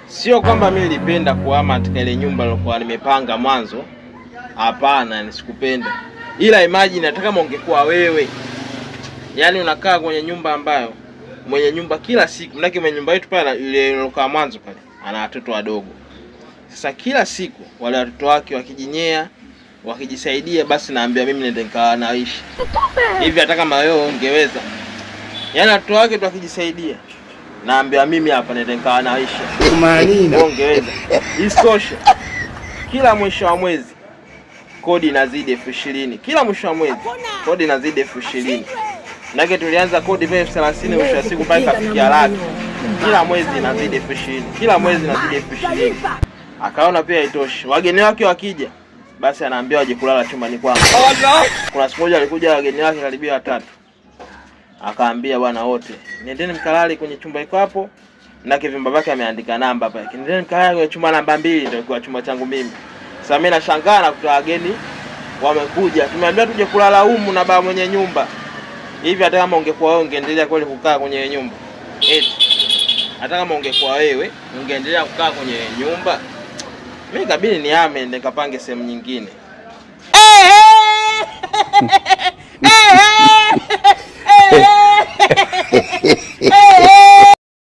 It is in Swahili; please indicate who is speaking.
Speaker 1: Sio kwamba mimi nilipenda kuhama katika ile nyumba nilikuwa nimepanga mwanzo. Hapana, nisikupenda. Ila imagine hata kama ungekuwa wewe. Yaani unakaa kwenye nyumba ambayo mwenye nyumba kila siku, mnake mwenye nyumba yetu pale ile nilokaa mwanzo pale, ana watoto wadogo. Sasa kila siku wale watoto wake wakijinyea, wakijisaidia, basi naambia mimi nende nikawa naishi. Hivi hata kama wewe ungeweza. Yaani watoto wake tu wakijisaidia, naambia mimi hapa nende nikawa naishi. Wewe ungeweza. Isitoshe, kila mwisho wa mwezi kodi inazidi 20,000. Kila mwisho wa mwezi kodi inazidi 20,000. Nake tulianza kodi 30,000, mwisho wa siku mpaka kafikia laki. Kila mwezi inazidi 20,000. Kila mwezi inazidi 20,000. Akaona pia haitoshi. Wageni wake wakija, basi anaambia waje kulala chumbani kwangu. Kuna siku moja alikuja wageni wake karibia 3. Akaambia bwana wote, nendeni mkalale kwenye chumba iko hapo. Nake vyumba vyake ameandika namba pale. Nendeni mkalale kwenye chumba namba 2, ndio kwa chumba changu mimi. Sasa mimi nashangaa na kutoa wageni wamekuja. Tumeambia tuje kulala humu na baba mwenye nyumba. Hivi hata kama ungekuwa wewe ungeendelea kweli kukaa kwenye nyumba? Hata kama ungekuwa wewe ungeendelea kukaa kwenye nyumba? Mimi kabidi nihame nikapange sehemu nyingine.